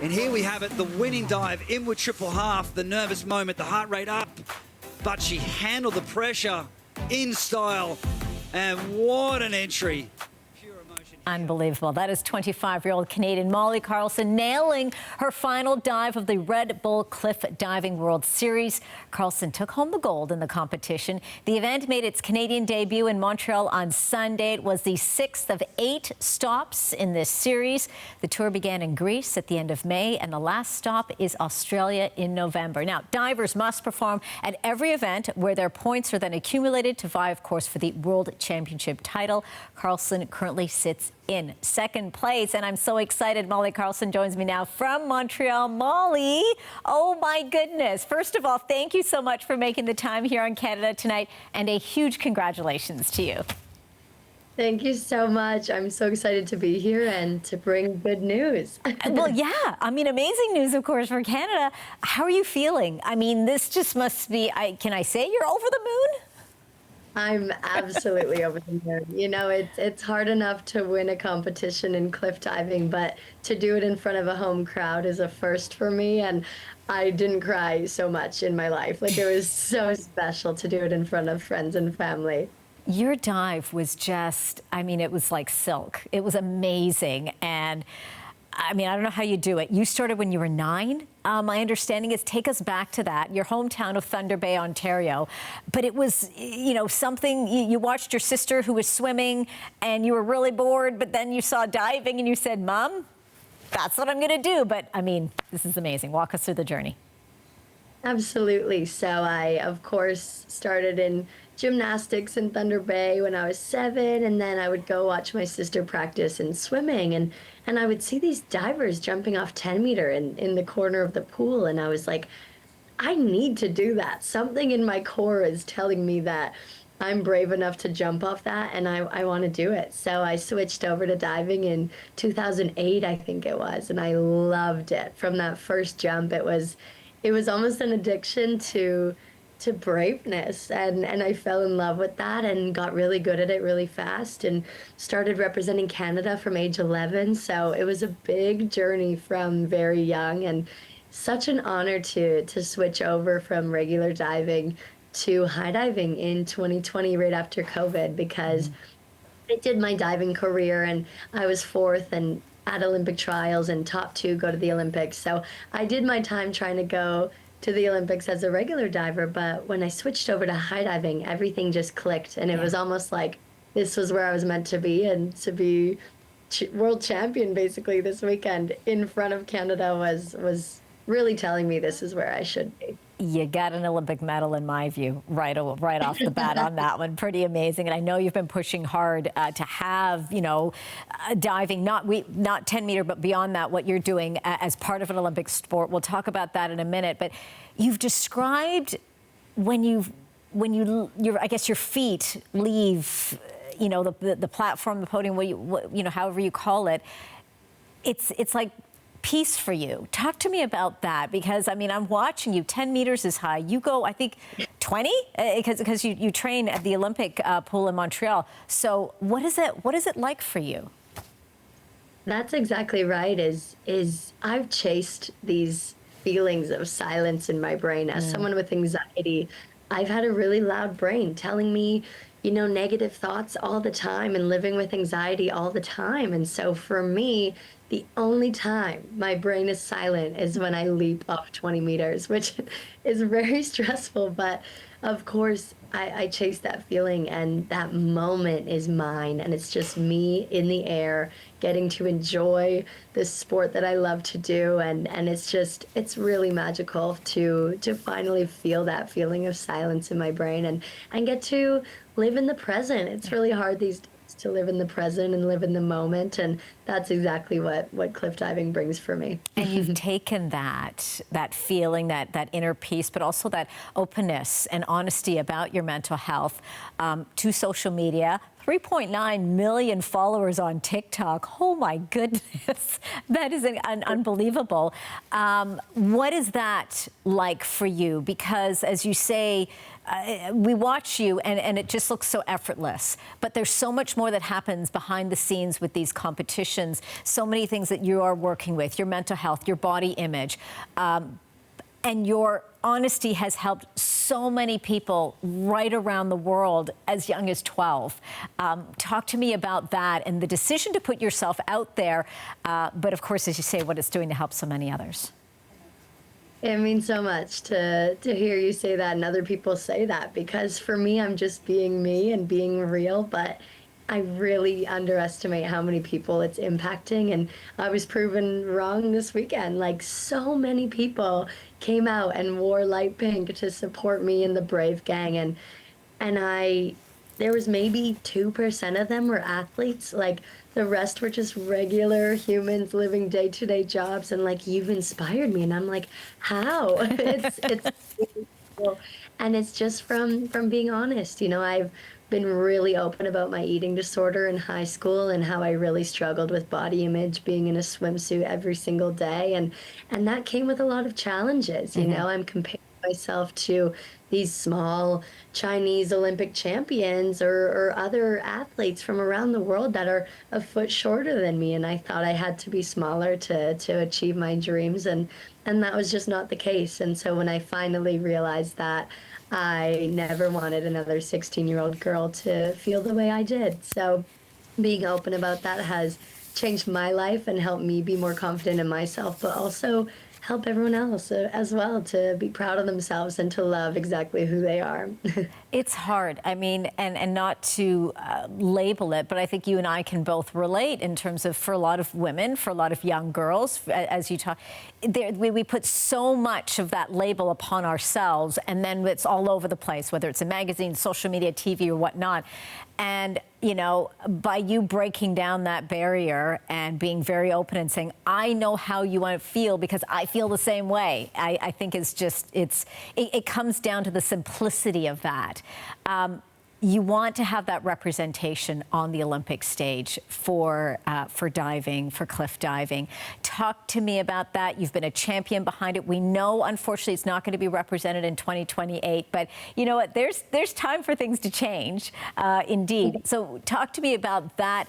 And here we have it, the winning dive, inward triple half, the nervous moment, the heart rate up. But she handled the pressure in style. And what an entry. Unbelievable. That is 25-year-old Canadian Molly Carlson nailing her final dive of the Red Bull Cliff Diving World Series. Carlson took home the gold in the competition. The event made its Canadian debut in Montreal on Sunday. It was the 6th of 8 stops in this series. The tour began in Greece at the end of May, and the last stop is Australia in November. Now, divers must perform at every event where their points are then accumulated to vie, of course, for the World Championship title. Carlson currently sits in second place, and I'm so excited. Molly Carlson joins me now from Montreal. Molly, oh my goodness. First of all, thank you so much for making the time here on Canada Tonight, and a huge congratulations to you. Thank you so much. I'm so excited to be here and to bring good news. Well, yeah, I mean, amazing news, of course, for Canada. How are you feeling? I mean, this just must be, can I say you're over the moon? I'm absolutely over the moon. You know, it's hard enough to win a competition in cliff diving, but to do it in front of a home crowd is a first for me. And I didn't cry so much in my life. Like, it was so special to do it in front of friends and family. Your dive was just, I mean, it was like silk. It was amazing. And I mean, I don't know how you do it. You started when you were 9. My understanding is, take us back to that, your hometown of Thunder Bay, Ontario. But it was, you know, something, you watched your sister who was swimming and you were really bored, but then you saw diving and you said, Mom, that's what I'm going to do. But I mean, this is amazing. Walk us through the journey. Absolutely. So I, of course, started in gymnastics in Thunder Bay when I was 7, and then I would go watch my sister practice in swimming, and I would see these divers jumping off 10 meter in the corner of the pool, and I was like, I need to do that. Something in my core is telling me that I'm brave enough to jump off that, and I want to do it. So I switched over to diving in 2008, I think it was, and I loved it. From that first jump, it was almost an addiction to braveness, and I fell in love with that and got really good at it really fast and started representing Canada from age 11. So it was a big journey from very young, and such an honor to switch over from regular diving to high diving in 2020 right after COVID, because I did my diving career and I was 4th and at Olympic trials and top 2 go to the Olympics. So I did my time trying to go to the Olympics as a regular diver, but when I switched over to high diving, everything just clicked, and it was almost like this was where I was meant to be, and to be world champion basically this weekend in front of Canada was really telling me this is where I should be. You got an Olympic medal, in my view, right off the bat on that one. Pretty amazing. And I know you've been pushing hard to have, you know, diving, not 10 meter, but beyond that, what you're doing as part of an Olympic sport. We'll talk about that in a minute. But you've described when I guess your feet leave, you know, the platform, the podium, you know, however you call it. It's like peace for you. Talk to me about that, because I mean, I'm watching you. 10 meters is high. You go, I think, 20, because you train at the Olympic pool in Montreal. So what is it like for you? That's exactly right. Is I've chased these feelings of silence in my brain. As someone with anxiety, I've had a really loud brain telling me, you know, negative thoughts all the time and living with anxiety all the time. And so for me, the only time my brain is silent is when I leap off 20 meters, which is very stressful. But of course, I chase that feeling, and that moment is mine. And it's just me in the air getting to enjoy this sport that I love to do. And it's really magical to finally feel that feeling of silence in my brain and get to live in the present. It's really hard these days to live in the present and live in the moment, and that's exactly what cliff diving brings for me. And you've taken that feeling, that inner peace, but also that openness and honesty about your mental health to social media, 3.9 million followers on TikTok. Oh my goodness, that is unbelievable. What is that like for you? Because as you say, we watch you and it just looks so effortless, but there's so much more that happens behind the scenes with these competitions, so many things that you are working with, your mental health, your body image, and your honesty has helped so many people right around the world as young as 12. Talk to me about that and the decision to put yourself out there, but of course, as you say, what it's doing to help so many others. It means so much to hear you say that and other people say that, because for me, I'm just being me and being real, but I really underestimate how many people it's impacting. And I was proven wrong this weekend. Like, so many people came out and wore light pink to support me and the Brave Gang. And there was maybe 2% of them were athletes. Like, the rest were just regular humans living day-to-day jobs. And like, you've inspired me. And I'm like, how? It's really cool. And it's just from being honest. You know, I've been really open about my eating disorder in high school and how I really struggled with body image, being in a swimsuit every single day. And that came with a lot of challenges. You know, I'm comparing myself to these small Chinese Olympic champions or other athletes from around the world that are a foot shorter than me. And I thought I had to be smaller to achieve my dreams. And that was just not the case. And so when I finally realized that, I never wanted another 16-year-old girl to feel the way I did. So being open about that has changed my life and helped me be more confident in myself, but also help everyone else as well to be proud of themselves and to love exactly who they are. It's hard. I mean, and not to label it, but I think you and I can both relate in terms of, for a lot of women, for a lot of young girls, as you talk, we put so much of that label upon ourselves, and then it's all over the place, whether it's in magazines, social media, TV, or whatnot. And, you know, by you breaking down that barrier and being very open and saying, I know how you want to feel because I feel the same way, I think is just, it comes down to the simplicity of that. You want to have that representation on the Olympic stage for diving, for cliff diving. Talk to me about that. You've been a champion behind it. We know, unfortunately, it's not going to be represented in 2028, but you know what? There's time for things to change, indeed. So talk to me about that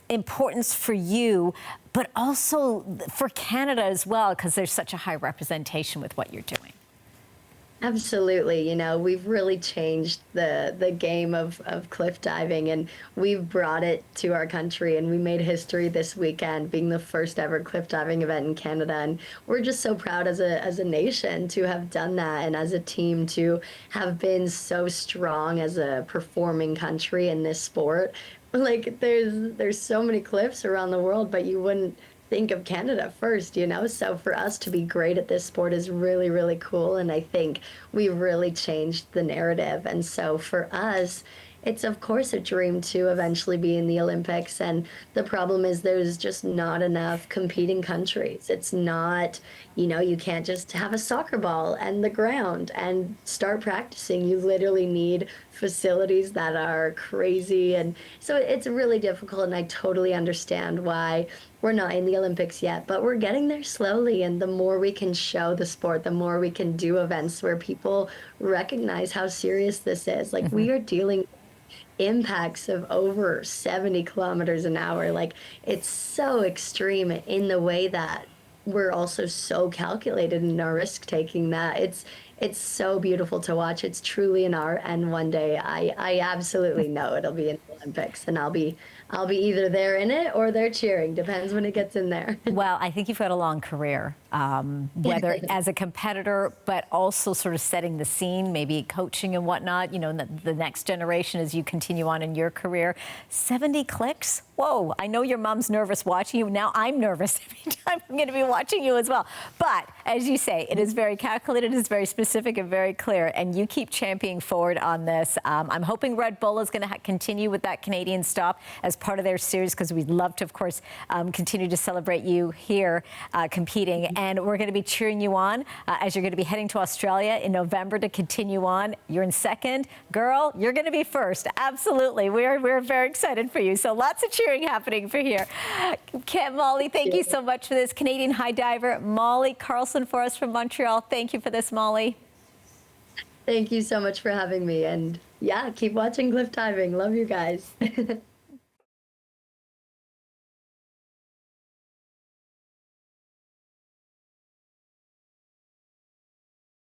importance for you, but also for Canada as well, because there's such a high representation with what you're doing. Absolutely. You know, we've really changed the game of cliff diving, and we've brought it to our country, and we made history this weekend being the first ever cliff diving event in Canada. And we're just so proud as a nation to have done that, and as a team to have been so strong as a performing country in this sport. Like, there's so many cliffs around the world, but you wouldn't think of Canada first, you know? So for us to be great at this sport is really, really cool. And I think we really changed the narrative. And so for us, it's of course a dream to eventually be in the Olympics. And the problem is there's just not enough competing countries. It's not, you know, you can't just have a soccer ball and the ground and start practicing. You literally need facilities that are crazy. And so it's really difficult. And I totally understand why we're not in the Olympics yet, but we're getting there slowly. And the more we can show the sport, the more we can do events where people recognize how serious this is. Like, we are dealing impacts of over 70 kilometers an hour. Like, it's so extreme in the way that we're also so calculated in our risk taking that it's so beautiful to watch. It's truly an art, and one day I absolutely know it'll be in the Olympics, and I'll be either there in it or there cheering. Depends when it gets in there. Well, I think you've got a long career, whether as a competitor, but also sort of setting the scene, maybe coaching and whatnot, you know, the next generation as you continue on in your career. 70 clicks? Whoa, I know your mom's nervous watching you. Now I'm nervous every time I'm going to be watching you as well. But as you say, it is very calculated, it is very specific and very clear, and you keep championing forward on this. I'm hoping Red Bull is going to continue with that Canadian stop as part of their series, because we'd love to, of course, continue to celebrate you here competing. And we're going to be cheering you on as you're going to be heading to Australia in November to continue on. You're in second. Girl, you're going to be first. Absolutely. We're very excited for you. So lots of cheering happening for here. Molly, thank you so much for this. Canadian high diver Molly Carlson for us from Montreal. Thank you for this, Molly. Thank you so much for having me. And yeah, keep watching cliff diving. Love you guys.